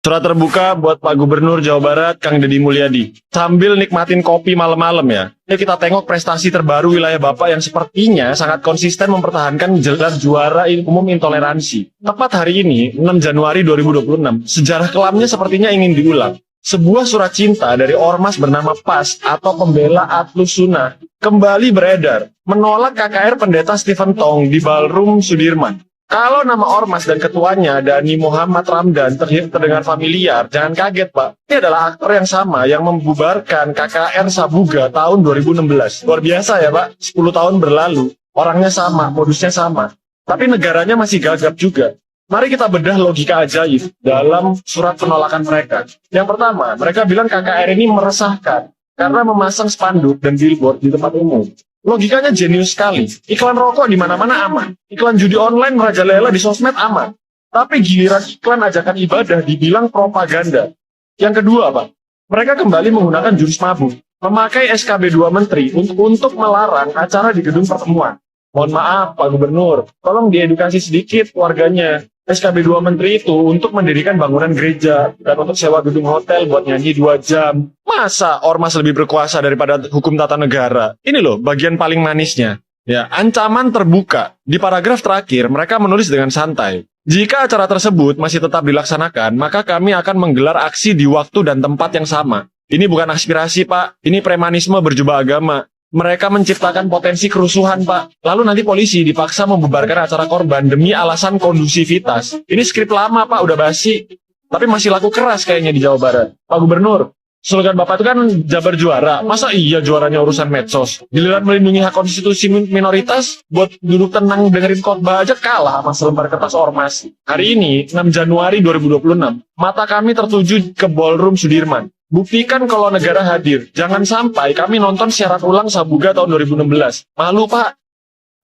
Surat terbuka buat Pak Gubernur Jawa Barat, Kang Deddy Mulyadi. Sambil nikmatin kopi malam-malam ya. Yuk kita tengok prestasi terbaru wilayah Bapak yang sepertinya sangat konsisten mempertahankan gelar juara umum intoleransi. Tepat hari ini, 6 Januari 2026, sejarah kelamnya sepertinya ingin diulang. Sebuah surat cinta dari ormas bernama PAS atau Pembela Ahlus Sunnah kembali beredar menolak KKR Pendeta Stephen Tong di Ballroom Sudirman. Kalau nama ormas dan ketuanya Dhani Muhammad Ramdan terdengar familiar, jangan kaget Pak. Ini adalah aktor yang sama yang membubarkan KKR Sabuga tahun 2016. Luar biasa ya Pak, 10 tahun berlalu, orangnya sama, modusnya sama. Tapi negaranya masih gagap juga. Mari kita bedah logika ajaib dalam surat penolakan mereka. Yang pertama, mereka bilang KKR ini meresahkan karena memasang spanduk dan billboard di tempat umum. Logikanya jenius sekali. Iklan rokok di mana-mana aman. Iklan judi online merajalela di sosmed aman. Tapi giliran iklan ajakan ibadah dibilang propaganda. Yang kedua, Pak, mereka kembali menggunakan jurus mabuk, memakai SKB 2 Menteri untuk melarang acara di gedung pertemuan. Mohon maaf, Pak Gubernur, tolong diedukasi sedikit warganya. SKB 2 Menteri itu untuk mendirikan bangunan gereja dan untuk sewa gedung hotel buat nyanyi 2 jam. Masa ormas lebih berkuasa daripada hukum tata negara? Ini loh bagian paling manisnya. Ya, ancaman terbuka. Di paragraf terakhir mereka menulis dengan santai. Jika acara tersebut masih tetap dilaksanakan, maka kami akan menggelar aksi di waktu dan tempat yang sama. Ini bukan aspirasi, Pak. Ini premanisme berjubah agama. Mereka menciptakan potensi kerusuhan, Pak. Lalu nanti polisi dipaksa membubarkan acara korban demi alasan kondusivitas. Ini skrip lama, Pak, udah basi. Tapi masih laku keras kayaknya di Jawa Barat. Pak Gubernur, slogan Bapak itu kan Jabar juara. Masa iya juaranya urusan medsos? Giliran melindungi hak konstitusi minoritas, buat duduk tenang dengerin khotbah aja kalah sama selembar kertas ormas. Hari ini, 6 Januari 2026, mata kami tertuju ke Ballroom Sudirman. Buktikan kalau negara hadir. Jangan sampai kami nonton siaran ulang Sabuga tahun 2016. Malu, Pak.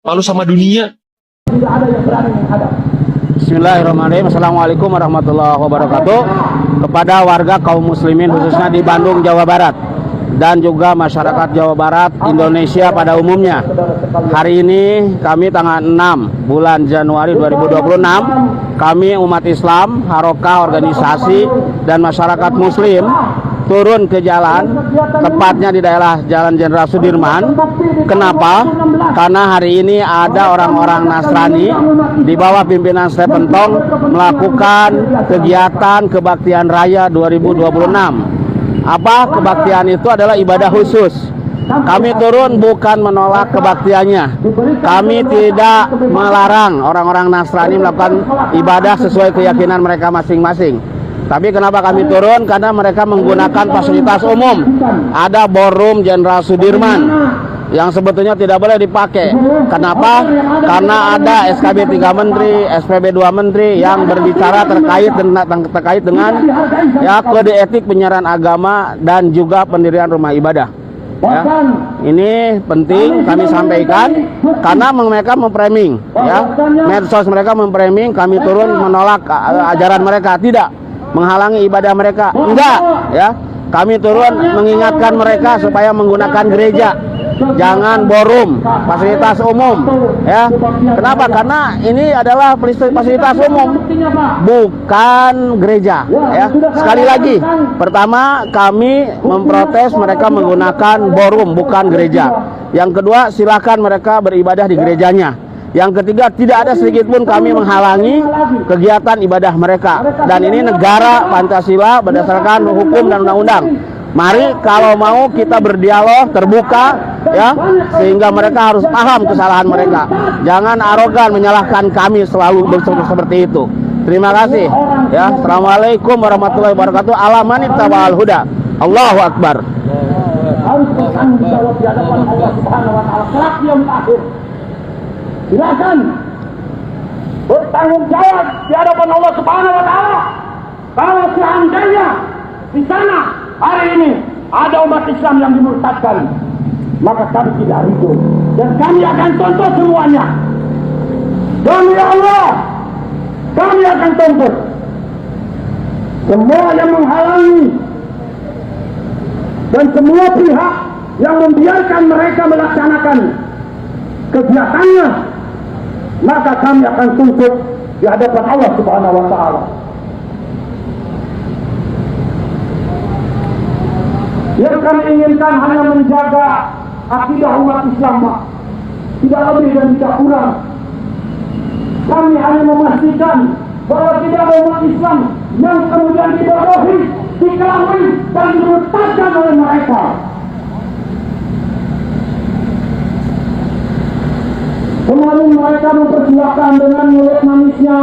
Malu sama dunia. Tidak ada yang berani menghadap. Bismillahirrahmanirrahim. Assalamualaikum warahmatullahi wabarakatuh. Kepada warga kaum muslimin khususnya di Bandung, Jawa Barat, dan juga masyarakat Jawa Barat, Indonesia pada umumnya. Hari ini kami tanggal 6 bulan Januari 2026, kami umat Islam, harokah, organisasi, dan masyarakat muslim turun ke jalan, tepatnya di daerah Jalan Jenderal Sudirman. Kenapa? Karena hari ini ada orang-orang Nasrani di bawah pimpinan Stephen Tong melakukan kegiatan kebaktian raya 2026. Apa kebaktian itu? Adalah ibadah khusus. Kami turun bukan menolak kebaktiannya. Kami tidak melarang orang-orang Nasrani melakukan ibadah sesuai keyakinan mereka masing-masing. Tapi kenapa kami turun? Karena mereka menggunakan fasilitas umum. Ada Ballroom Jenderal Sudirman yang sebetulnya tidak boleh dipakai. Kenapa? Karena ada SKB 3 Menteri, SPB 2 Menteri yang berbicara terkait dengan ya kode etik penyiaran agama dan juga pendirian rumah ibadah. Ya, ini penting kami sampaikan karena mereka memframing, ya, medsos mereka memframing kami turun menolak ajaran mereka, tidak menghalangi ibadah mereka, enggak, ya. Kami turun mengingatkan mereka supaya menggunakan gereja, jangan ballroom, fasilitas umum, ya. Kenapa? Karena ini adalah fasilitas umum, bukan gereja, ya. Sekali lagi, pertama kami memprotes mereka menggunakan ballroom, bukan gereja. Yang kedua, silakan mereka beribadah di gerejanya. Yang ketiga, tidak ada sedikit pun kami menghalangi kegiatan ibadah mereka. Dan ini negara Pancasila berdasarkan hukum dan undang-undang. Mari kalau mau kita berdialog terbuka, ya, sehingga mereka harus paham kesalahan mereka. Jangan arogan menyalahkan kami selalu seperti itu. Terima kasih. Ya, Assalamualaikum warahmatullahi wabarakatuh. Ala man ittaba'al huda. Allahu Akbar. Harus bertanggung jawab di hadapan Allah Subhanahu wa taala kelak yang akhir. Silakan bertanggung jawab di hadapan Allah Subhanahu wa taala. Kalau seandainya di sana hari ini ada umat Islam yang dimurtadkan, maka kami tidak ridho dan kami akan tuntut semuanya. Demi Allah, kami akan tuntut semua yang menghalangi dan semua pihak yang membiarkan mereka melaksanakan kegiatannya, maka kami akan tuntut di hadapan Allah Subhanahu wa taala. Yang kami inginkan hanya menjaga akidah umat Islam, Pak. Tidak lebih dan tidak kurang. Kami hanya memastikan bahwa tidak ada umat Islam yang kemudian dibodohi, dikelabui, dan diletakkan oleh mereka. Kemarin mereka mempersilahkan dengan mulut manisnya.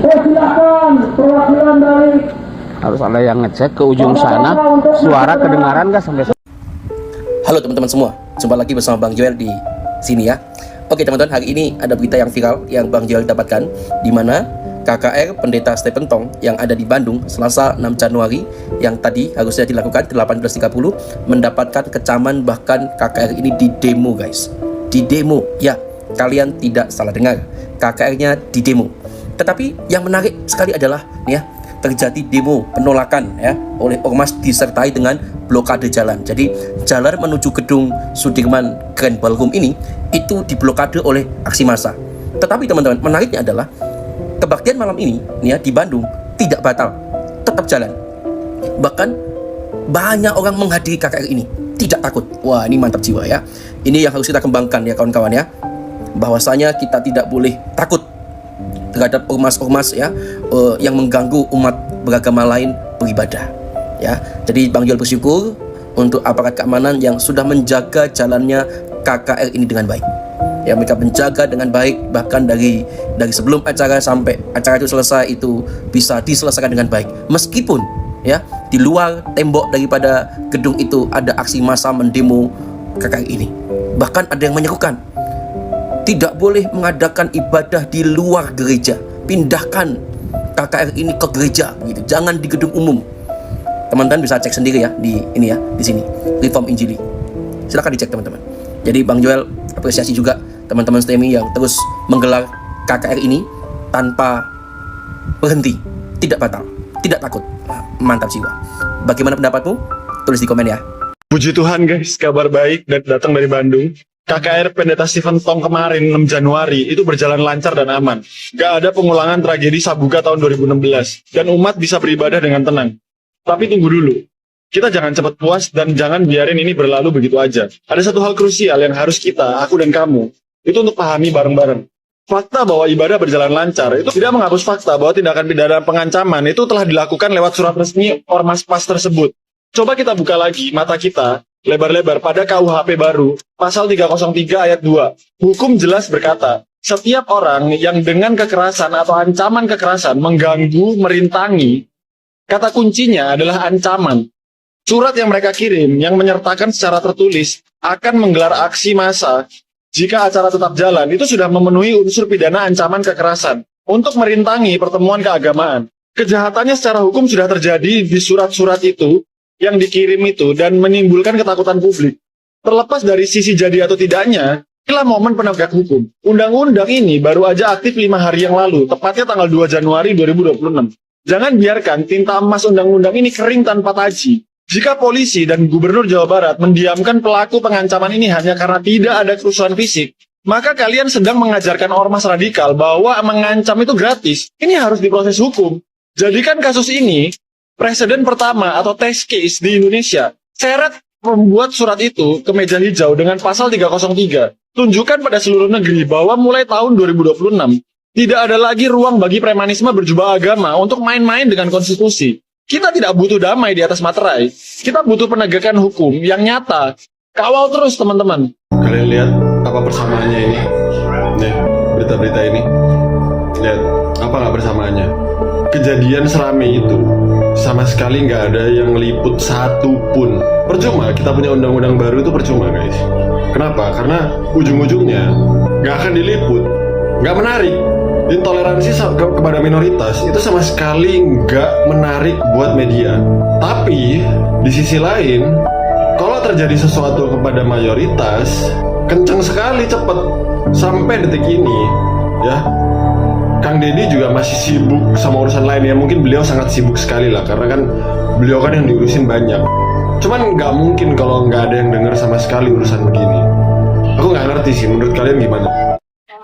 Silakan perwakilan dari. Harus ada yang ngecek ke ujung sana. Suara kedengaran nggak sampai? Halo teman-teman semua, jumpa lagi bersama Bang Joel di sini ya. Oke teman-teman, hari ini ada berita yang viral yang Bang Joel dapatkan, di mana KKR Pendeta Stephen Tong yang ada di Bandung Selasa 6 Januari yang tadi harusnya dilakukan 18.30 mendapatkan kecaman, bahkan KKR ini di demo guys. Di demo, ya kalian tidak salah dengar, KKR-nya di demo. Tetapi yang menarik sekali adalah nih ya, terjadi demo penolakan ya oleh ormas disertai dengan blokade jalan. Jadi jalan menuju gedung Sudirman Grand Ballroom ini itu diblokade oleh aksi massa. Tetapi teman-teman, menariknya adalah kebaktian malam ini nih ya di Bandung tidak batal, tetap jalan. Bahkan banyak orang menghadiri KKR ini tidak takut. Wah, ini mantap jiwa ya. Ini yang harus kita kembangkan ya kawan-kawan ya. Bahwasanya kita tidak boleh takut terhadap ormas-ormas ya yang mengganggu umat beragama lain beribadah ya. Jadi Bang Joel bersyukur untuk aparat keamanan yang sudah menjaga jalannya KKR ini dengan baik. Ya, mereka menjaga dengan baik, bahkan dari sebelum acara sampai acara itu selesai itu bisa diselesaikan dengan baik. Meskipun ya di luar tembok daripada gedung itu ada aksi massa mendemo KKR ini. Bahkan ada yang menyerukan tidak boleh mengadakan ibadah di luar gereja. Pindahkan KKR ini ke gereja, gitu. Jangan di gedung umum. Teman-teman bisa cek sendiri ya di ini ya, di sini. Reform Injili. Silakan dicek teman-teman. Jadi Bang Joel apresiasi juga teman-teman STMI yang terus menggelar KKR ini tanpa berhenti, tidak batal, tidak takut. Mantap jiwa. Bagaimana pendapatmu? Tulis di komen ya. Puji Tuhan guys, kabar baik dan datang dari Bandung. KKR Pendeta Stephen Tong kemarin 6 Januari itu berjalan lancar dan aman. Gak ada pengulangan tragedi Sabuga tahun 2016. Dan umat bisa beribadah dengan tenang. Tapi tunggu dulu. Kita jangan cepat puas dan jangan biarin ini berlalu begitu aja. Ada satu hal krusial yang harus kita, aku dan kamu, itu untuk pahami bareng-bareng. Fakta bahwa ibadah berjalan lancar itu tidak menghapus fakta bahwa tindakan pidana pengancaman itu telah dilakukan lewat surat resmi Ormas PAS tersebut. Coba kita buka lagi mata kita lebar-lebar pada KUHP baru, pasal 303 ayat 2. Hukum jelas berkata, setiap orang yang dengan kekerasan atau ancaman kekerasan mengganggu, merintangi, kata kuncinya adalah ancaman. Surat yang mereka kirim, yang menyertakan secara tertulis, akan menggelar aksi massa, jika acara tetap jalan, itu sudah memenuhi unsur pidana ancaman kekerasan, untuk merintangi pertemuan keagamaan. Kejahatannya secara hukum sudah terjadi di surat-surat itu, yang dikirim itu dan menimbulkan ketakutan publik. Terlepas dari sisi jadi atau tidaknya, inilah momen penegak hukum. Undang-undang ini baru aja aktif 5 hari yang lalu, tepatnya tanggal 2 Januari 2026. Jangan biarkan tinta emas undang-undang ini kering tanpa taji. Jika polisi dan Gubernur Jawa Barat mendiamkan pelaku pengancaman ini hanya karena tidak ada kerusuhan fisik, maka kalian sedang mengajarkan ormas radikal bahwa mengancam itu gratis. Ini harus diproses hukum. Jadikan kasus ini presiden pertama atau test case di Indonesia. Seret membuat surat itu ke meja hijau dengan pasal 303. Tunjukkan pada seluruh negeri bahwa mulai tahun 2026 tidak ada lagi ruang bagi premanisme berjubah agama untuk main-main dengan konstitusi. Kita tidak butuh damai di atas materai. Kita butuh penegakan hukum yang nyata. Kawal terus teman-teman. Kalian lihat apa persamaannya ini? Nih, berita-berita ini. Lihat, apa nggak persamaannya? Kejadian serame itu sama sekali nggak ada yang meliput satu pun. Percuma, kita punya undang-undang baru itu percuma guys. Kenapa? Karena ujung-ujungnya nggak akan diliput, nggak menarik. Intoleransi kepada minoritas itu sama sekali nggak menarik buat media. Tapi di sisi lain, kalau terjadi sesuatu kepada mayoritas, kencang sekali cepet. Sampai detik ini, ya. Kang Deddy juga masih sibuk sama urusan lain ya. Mungkin beliau sangat sibuk sekali lah, karena kan beliau kan yang diurusin banyak. Cuman nggak mungkin kalau nggak ada yang dengar sama sekali urusan begini. Aku nggak ngerti sih, menurut kalian gimana?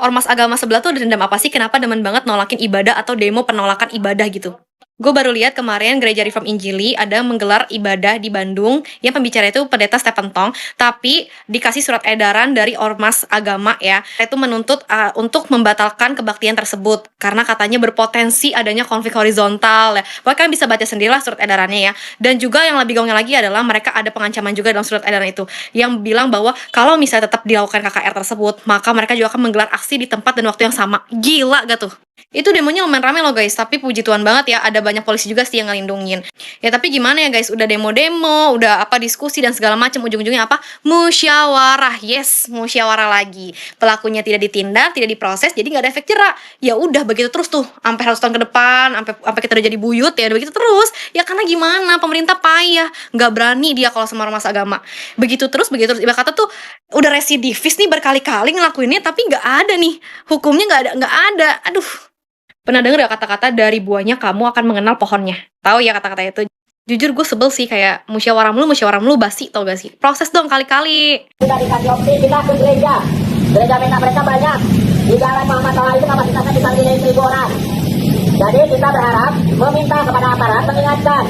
Ormas agama sebelah tuh dendam apa sih? Kenapa demen banget nolakin ibadah atau demo penolakan ibadah gitu? Gue baru lihat kemarin gereja Reform Injili ada menggelar ibadah di Bandung yang pembicara itu pendeta Stephen Tong, tapi dikasih surat edaran dari ormas agama ya, itu menuntut untuk membatalkan kebaktian tersebut karena katanya berpotensi adanya konflik horizontal ya. Pokoknya kalian bisa baca sendirilah surat edarannya ya. Dan juga yang lebih gongnya lagi adalah mereka ada pengancaman juga dalam surat edaran itu yang bilang bahwa kalau misalnya tetap dilakukan KKR tersebut, maka mereka juga akan menggelar aksi di tempat dan waktu yang sama. Gila gak tuh? Itu demonya lumayan rame loh guys, tapi puji Tuhan banget ya ada banyak polisi juga sih yang ngelindungin. Ya tapi gimana ya guys, udah demo-demo, udah diskusi dan segala macam, ujung-ujungnya apa? Musyawarah. Yes, musyawarah lagi. Pelakunya tidak ditindak, tidak diproses, jadi nggak ada efek jerak. Ya udah begitu terus tuh, sampai 100 tahun ke depan, sampai kita udah jadi buyut ya, begitu terus. Ya karena gimana? Pemerintah payah, nggak berani dia kalau sama ormas agama. Begitu terus. Ibarat kata tuh udah residivis nih berkali-kali ngelakuinnya, tapi nggak ada nih hukumnya, nggak ada. Aduh. Pernah denger gak kata-kata dari buahnya kamu akan mengenal pohonnya? Tahu ya kata-kata itu? Jujur gue sebel sih, kayak musyawarah mulu basi, tau gak sih? Proses dong kali-kali. Kita dikasih opsi, kita ke gereja. Gereja mereka banyak. Di Jalan Muhammad SAW itu kapasitasnya bisa 1.000 orang. Jadi kita berharap meminta kepada aparat mengingatkan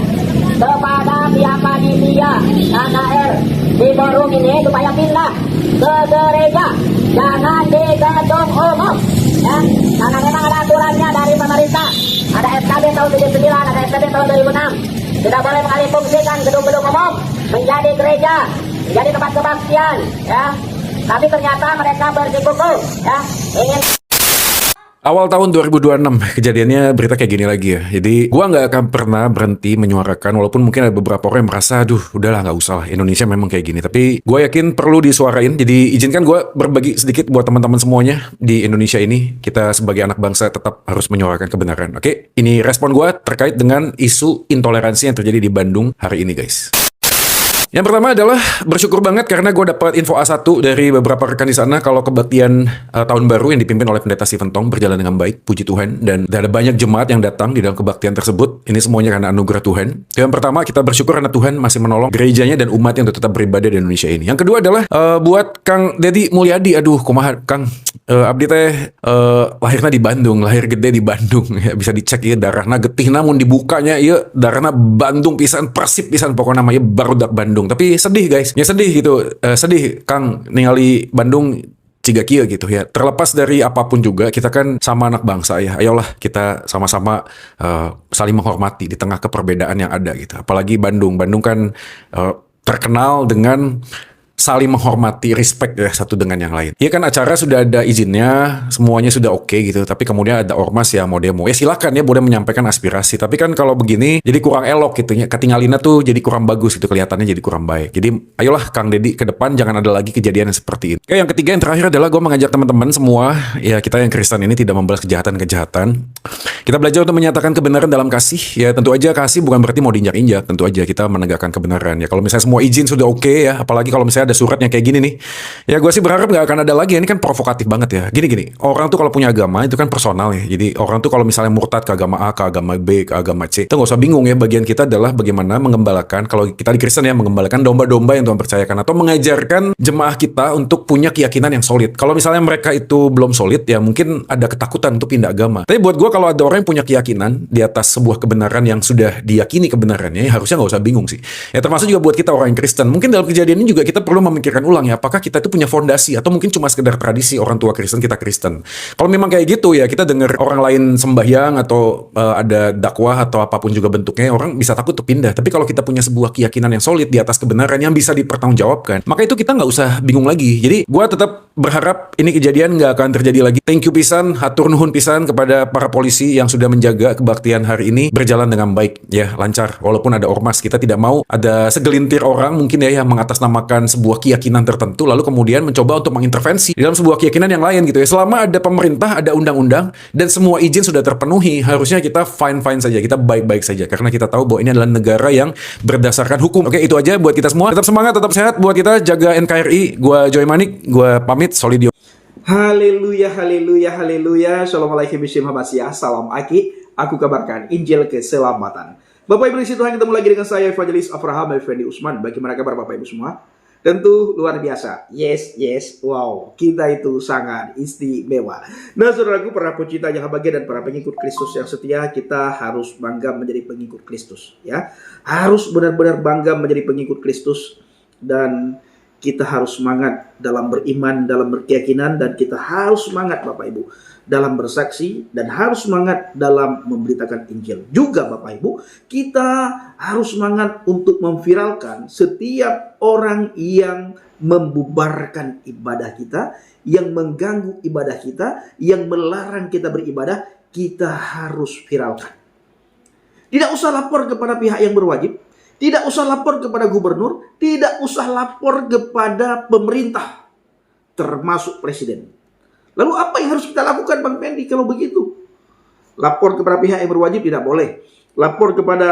kepada pihak panitia KKR di forum ini supaya pindah ke gereja, jangan di gedung umum. Ya, karena memang ada aturannya dari pemerintah. Ada SKB tahun 79, ada SKB tahun 2006. Tidak boleh mengalihfungsikan gedung-gedung umum menjadi gereja, menjadi tempat kebaktian. Ya, tapi ternyata mereka bersikukuh, ya, ingin. Awal tahun 2026 kejadiannya berita kayak gini lagi ya. Jadi gua nggak akan pernah berhenti menyuarakan, walaupun mungkin ada beberapa orang yang merasa aduh udahlah nggak usah lah, Indonesia memang kayak gini. Tapi gue yakin perlu disuarain. Jadi izinkan gue berbagi sedikit buat teman-teman semuanya di Indonesia ini. Kita sebagai anak bangsa tetap harus menyuarakan kebenaran. Oke, ini respon gue terkait dengan isu intoleransi yang terjadi di Bandung hari ini guys. Yang pertama adalah bersyukur banget karena gue dapat info A1 dari beberapa rekan di sana kalau kebaktian tahun baru yang dipimpin oleh pendeta Stephen Tong berjalan dengan baik, puji Tuhan, dan ada banyak jemaat yang datang di dalam kebaktian tersebut. Ini semuanya karena anugerah Tuhan. Yang pertama, kita bersyukur karena Tuhan masih menolong gerejanya dan umat yang tetap beribadah di Indonesia ini. Yang kedua adalah buat Kang Deddy Mulyadi, aduh kumaha Kang, abdi teh lahirnya di Bandung, lahir gede di Bandung ya, bisa dicek ya darahna getih namun dibukanya ya darahna Bandung pisan, persib pisan pokoknya namanya barudak Bandung. Tapi sedih guys, ya sedih gitu, sedih Kang ningali Bandung ciga kieu gitu ya. Terlepas dari apapun juga, kita kan sama anak bangsa ya. Ayolah kita sama-sama saling menghormati di tengah keperbedaan yang ada gitu. Apalagi Bandung kan terkenal dengan saling menghormati, respect ya satu dengan yang lain. Ya kan acara sudah ada izinnya, semuanya sudah oke gitu. Tapi kemudian ada ormas yang mau demo. Ya silakan ya boleh menyampaikan aspirasi. Tapi kan kalau begini jadi kurang elok gitu ya. Ketinggalinnya tuh jadi kurang bagus gitu, kelihatannya jadi kurang baik. Jadi ayolah Kang Deddy ke depan jangan ada lagi kejadian yang seperti ini. Yang ketiga yang terakhir adalah gue mengajak teman-teman semua ya, kita yang Kristen ini tidak membalas kejahatan-kejahatan. Kita belajar untuk menyatakan kebenaran dalam kasih. Ya tentu aja kasih bukan berarti mau diinjak-injak. Tentu aja kita menegakkan kebenaran ya. Kalau misalnya semua izin sudah oke ya, apalagi kalau misalnya ada suratnya kayak gini nih. Ya gue sih berharap nggak akan ada lagi. Ini kan provokatif banget ya. Gini. Orang tuh kalau punya agama itu kan personal ya. Jadi orang tuh kalau misalnya murtad ke agama A, ke agama B, ke agama C, itu nggak usah bingung ya. Bagian kita adalah bagaimana mengembalakan, kalau kita di Kristen ya, mengembalakan domba-domba yang Tuhan percayakan. Atau mengajarkan jemaah kita untuk punya keyakinan yang solid. Kalau misalnya mereka itu belum solid ya mungkin ada ketakutan untuk pindah agama. Tapi buat gue kalau ada orang yang punya keyakinan di atas sebuah kebenaran yang sudah diyakini kebenarannya ya harusnya nggak usah bingung sih. Ya termasuk juga buat kita orang yang Kristen. Mungkin dalam kejadian ini juga kita perlu memikirkan ulang ya, apakah kita itu punya fondasi atau mungkin cuma sekedar tradisi orang tua Kristen, kita Kristen. Kalau memang kayak gitu ya kita dengar orang lain sembahyang atau ada dakwah atau apapun juga bentuknya, orang bisa takut untuk pindah. Tapi kalau kita punya sebuah keyakinan yang solid di atas kebenaran yang bisa dipertanggungjawabkan, maka itu kita nggak usah bingung lagi. Jadi gue tetap berharap ini kejadian nggak akan terjadi lagi. Thank you pisan, hatur nuhun pisan kepada para polisi yang sudah menjaga kebaktian hari ini berjalan dengan baik ya, lancar. Walaupun ada ormas, kita tidak mau ada segelintir orang mungkin ya yang mengatasnamakan sebuah keyakinan tertentu lalu kemudian mencoba untuk mengintervensi di dalam sebuah keyakinan yang lain gitu ya. Selama ada pemerintah, ada undang-undang dan semua izin sudah terpenuhi, harusnya kita fine-fine saja, kita baik-baik saja karena kita tahu bahwa ini adalah negara yang berdasarkan hukum. Oke, itu aja buat kita semua. Tetap semangat, tetap sehat buat kita, jaga NKRI. Gua Joy Manik, gua pamit, Solidio. Haleluya, haleluya, haleluya. Assalamualaikum warahmatullahi wabarakatuh. Salam Aki. Aku kabarkan Injil keselamatan. Bapak Ibu di Tuhan, ketemu lagi dengan saya Evangelis Abraham Effendi Usman. Bagaimana kabar Bapak Ibu semua? Tentu luar biasa. Yes, yes. Wow, kita itu sangat istimewa. Nah, saudaraku, para pecinta yang bahagia dan para pengikut Kristus yang setia, kita harus bangga menjadi pengikut Kristus, ya. Harus benar-benar bangga menjadi pengikut Kristus, dan kita harus semangat dalam beriman, dalam berkeyakinan, dan kita harus semangat Bapak Ibu dalam bersaksi, dan harus semangat dalam memberitakan Injil. Juga Bapak Ibu, kita harus semangat untuk memviralkan setiap orang yang membubarkan ibadah kita, yang mengganggu ibadah kita, yang melarang kita beribadah, kita harus viralkan. Tidak usah lapor kepada pihak yang berwajib, tidak usah lapor kepada gubernur, tidak usah lapor kepada pemerintah, termasuk presiden. Lalu apa yang harus kita lakukan Bang Pendi kalau begitu? Lapor kepada pihak yang berwajib tidak boleh. Lapor kepada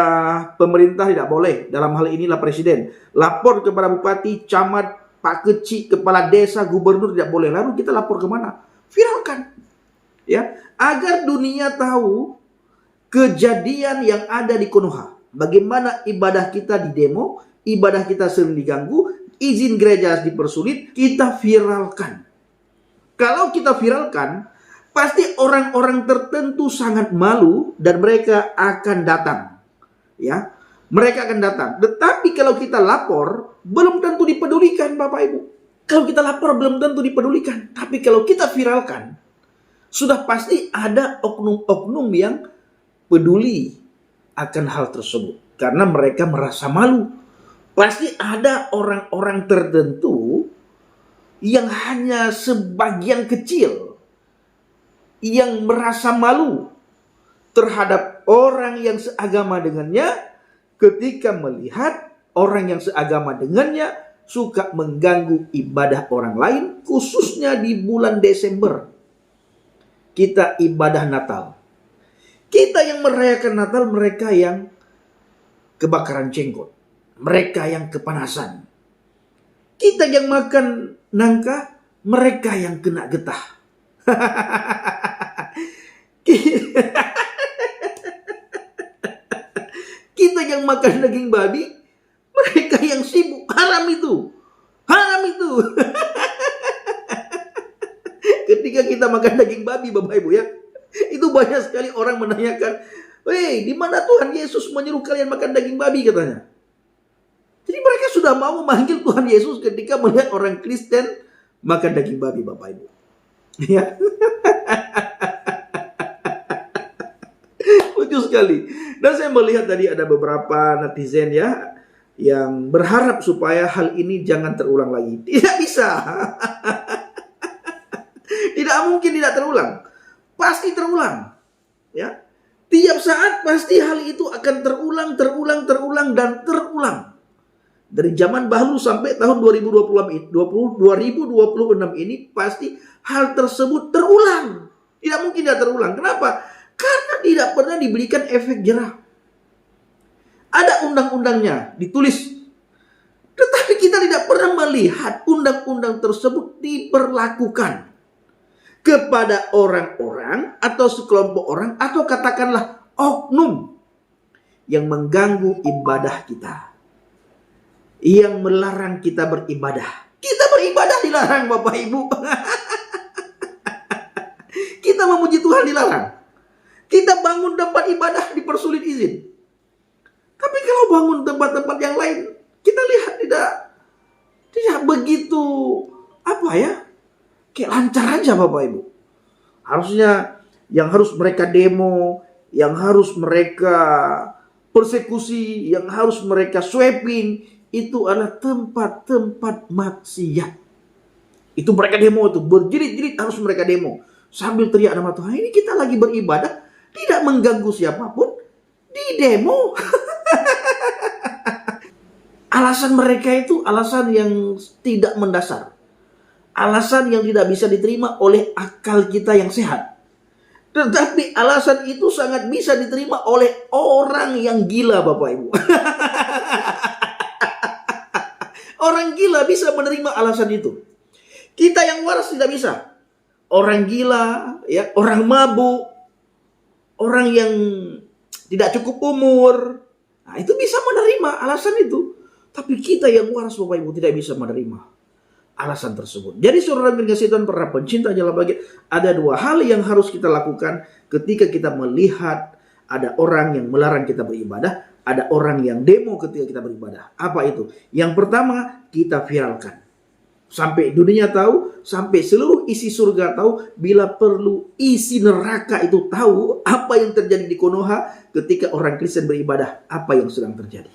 pemerintah tidak boleh. Dalam hal inilah presiden. Lapor kepada bupati, camat, pak kecil, kepala desa, gubernur tidak boleh. Lalu kita lapor kemana? Viralkan. Ya, agar dunia tahu kejadian yang ada di Konoha. Bagaimana ibadah kita di demo, ibadah kita sering diganggu, izin gereja dipersulit, kita viralkan. Kalau kita viralkan, pasti orang-orang tertentu sangat malu dan mereka akan datang. Ya, mereka akan datang. Tetapi kalau kita lapor, belum tentu dipedulikan Bapak Ibu. Kalau kita lapor belum tentu dipedulikan. Tapi kalau kita viralkan, sudah pasti ada oknum-oknum yang peduli akan hal tersebut. Karena mereka merasa malu. Pasti ada orang-orang tertentu yang hanya sebagian kecil yang merasa malu terhadap orang yang seagama dengannya ketika melihat orang yang seagama dengannya suka mengganggu ibadah orang lain, khususnya di bulan Desember. Kita ibadah Natal. Kita yang merayakan Natal, mereka yang kebakaran jenggot, mereka yang kepanasan. Kita yang makan nangka, mereka yang kena getah. Kita yang makan daging babi, mereka yang sibuk. Haram itu. Haram itu. Ketika kita makan daging babi, Bapak Ibu ya, itu banyak sekali orang menanyakan, "Weh, di mana Tuhan Yesus menyuruh kalian makan daging babi?" katanya. Jadi mereka sudah mau memanggil Tuhan Yesus ketika melihat orang Kristen makan daging babi, Bapak Ibu. Ya. Lucu sekali. Dan saya melihat tadi ada beberapa netizen ya yang berharap supaya hal ini jangan terulang lagi. Tidak bisa. Tidak mungkin tidak terulang. Pasti terulang. Ya. Tiap saat pasti hal itu akan terulang dan terulang. Dari zaman bahulu sampai tahun 2026 ini pasti hal tersebut terulang. Tidak mungkin tidak terulang. Kenapa? Karena tidak pernah diberikan efek jerah. Ada undang-undangnya ditulis. Tetapi kita tidak pernah melihat undang-undang tersebut diberlakukan kepada orang-orang atau sekelompok orang atau katakanlah oknum yang mengganggu ibadah kita, yang melarang kita beribadah. Kita beribadah dilarang, Bapak Ibu. Kita memuji Tuhan dilarang. Kita bangun tempat ibadah dipersulit izin. Tapi kalau bangun tempat-tempat yang lain, kita lihat tidak begitu kayak lancar aja Bapak Ibu. Harusnya yang harus mereka demo, yang harus mereka persekusi, yang harus mereka sweeping, itu adalah tempat-tempat maksiat. Itu mereka demo itu, berjerit-jerit harus mereka demo. Sambil teriak nama Tuhan, ini kita lagi beribadah, tidak mengganggu siapapun, di demo. Alasan mereka itu alasan yang tidak mendasar. Alasan yang tidak bisa diterima oleh akal kita yang sehat. Tetapi alasan itu sangat bisa diterima oleh orang yang gila, Bapak Ibu. Orang gila bisa menerima alasan itu. Kita yang waras tidak bisa. Orang gila, ya, orang mabuk, orang yang tidak cukup umur, nah itu bisa menerima alasan itu. Tapi kita yang waras Bapak Ibu tidak bisa menerima alasan tersebut. Jadi saudara kasih Tuhan, para pencinta jalan bahagia, ada dua hal yang harus kita lakukan ketika kita melihat ada orang yang melarang kita beribadah, ada orang yang demo ketika kita beribadah. Apa itu? Yang pertama, kita viralkan. Sampai dunia tahu, sampai seluruh isi surga tahu, bila perlu isi neraka itu tahu apa yang terjadi di Konoha ketika orang Kristen beribadah, apa yang sedang terjadi.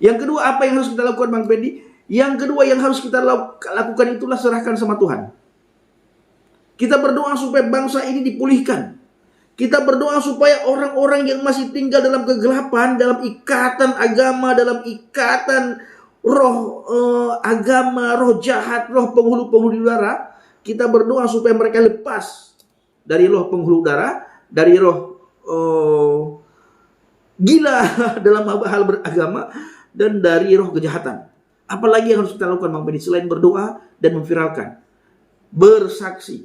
Yang kedua, apa yang harus kita lakukan Bang Pendi? Yang kedua yang harus kita lakukan itulah serahkan sama Tuhan. Kita berdoa supaya bangsa ini dipulihkan. Kita berdoa supaya orang-orang yang masih tinggal dalam kegelapan, dalam ikatan agama, dalam ikatan roh agama, roh jahat, roh penghulu-penghulu udara, kita berdoa supaya mereka lepas dari roh penghulu udara, dari roh gila dalam hal beragama, dan dari roh kejahatan. Apalagi yang harus kita lakukan Bang Beni selain berdoa dan memviralkan? Bersaksi.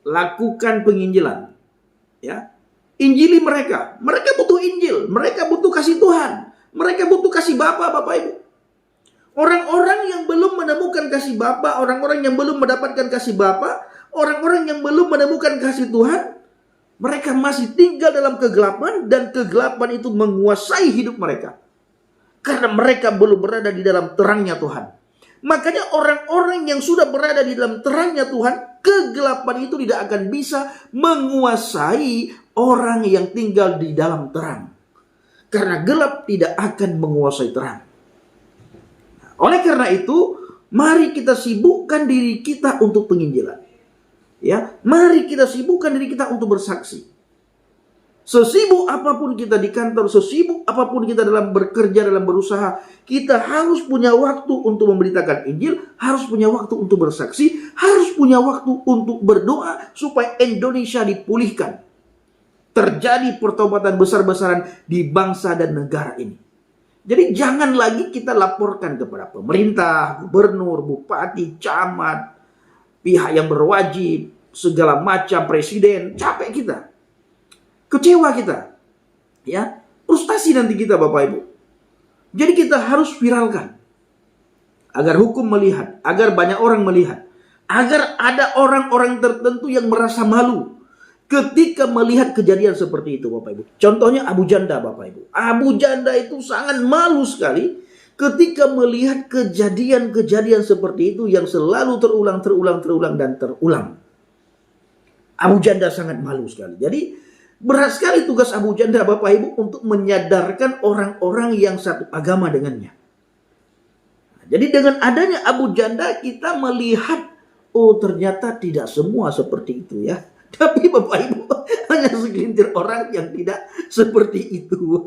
Lakukan penginjilan. Ya. Injili mereka. Mereka butuh Injil. Mereka butuh kasih Tuhan. Mereka butuh kasih Bapa, Bapak Ibu. Orang-orang yang belum menemukan kasih Bapa, orang-orang yang belum mendapatkan kasih Bapa, orang-orang yang belum menemukan kasih Tuhan, mereka masih tinggal dalam kegelapan, dan kegelapan itu menguasai hidup mereka. Karena mereka belum berada di dalam terangnya Tuhan. Makanya orang-orang yang sudah berada di dalam terangnya Tuhan, kegelapan itu tidak akan bisa menguasai orang yang tinggal di dalam terang. Karena gelap tidak akan menguasai terang. Oleh karena itu, mari kita sibukkan diri kita untuk penginjilan. Ya, mari kita sibukkan diri kita untuk bersaksi. Sesibuk apapun kita di kantor, sesibuk apapun kita dalam bekerja, dalam berusaha, kita harus punya waktu untuk memberitakan Injil, harus punya waktu untuk bersaksi, harus punya waktu untuk berdoa supaya Indonesia dipulihkan. Terjadi pertobatan besar-besaran di bangsa dan negara ini. Jadi jangan lagi kita laporkan kepada pemerintah, gubernur, bupati, camat, pihak yang berwajib, segala macam, presiden. Capek kita. Kecewa kita. Ya, frustasi nanti kita Bapak Ibu. Jadi kita harus viralkan. Agar hukum melihat, agar banyak orang melihat. Agar ada orang-orang tertentu yang merasa malu ketika melihat kejadian seperti itu Bapak Ibu. Contohnya Abu Janda Bapak Ibu. Abu Janda itu sangat malu sekali ketika melihat kejadian-kejadian seperti itu yang selalu terulang dan terulang. Abu Janda sangat malu sekali. Jadi berat sekali tugas Abu Janda Bapak Ibu untuk menyadarkan orang-orang yang satu agama dengannya. Jadi dengan adanya Abu Janda kita melihat, oh ternyata tidak semua seperti itu ya. Tapi Bapak Ibu hanya segelintir orang yang tidak seperti itu.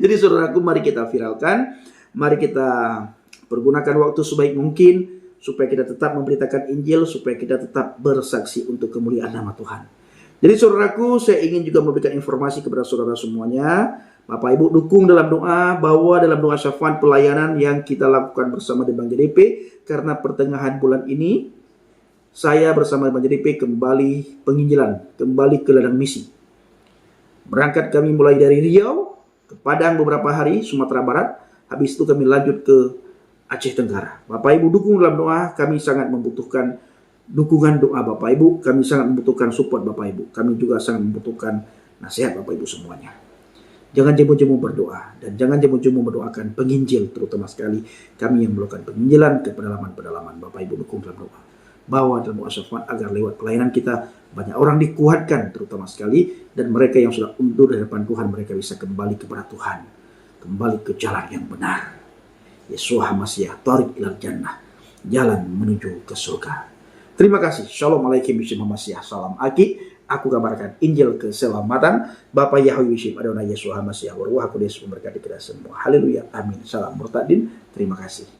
Jadi saudaraku, mari kita viralkan. Mari kita pergunakan waktu sebaik mungkin supaya kita tetap memberitakan Injil, supaya kita tetap bersaksi untuk kemuliaan nama Tuhan. Jadi saudaraku, saya ingin juga memberikan informasi kepada saudara semuanya. Bapak Ibu dukung dalam doa, bahwa dalam doa syafaat pelayanan yang kita lakukan bersama dengan JDP, karena pertengahan bulan ini saya bersama Bang JDP kembali penginjilan, kembali ke ladang misi. Berangkat kami mulai dari Riau ke Padang beberapa hari, Sumatera Barat. Habis itu kami lanjut ke Aceh Tenggara. Bapak Ibu dukung dalam doa, kami sangat membutuhkan dukungan doa Bapak Ibu. Kami sangat membutuhkan support Bapak Ibu. Kami juga sangat membutuhkan nasihat Bapak Ibu semuanya. Jangan jemu-jemu berdoa, dan jangan jemu-jemu mendoakan penginjil, terutama sekali kami yang melakukan penginjilan ke pedalaman-pedalaman. Bapak Ibu dukung dalam doa. Bawa dalam doa syafaat agar lewat pelayanan kita banyak orang dikuatkan, terutama sekali, dan mereka yang sudah undur di hadapan Tuhan, mereka bisa kembali kepada Tuhan, kembali ke jalan yang benar. Yeshua Mashiach, Tariq ilal Jannah, jalan menuju ke surga. Terima kasih. Shalom alaikum Mashiach. Salam Aki. Aku kabarkan Injil keselamatan. Bapak Yahweh Yishim Adonai Yeshua Mashiach. Waruah Kudus memberkati kita semua. Haleluya. Amin. Salam Murtadin. Terima kasih.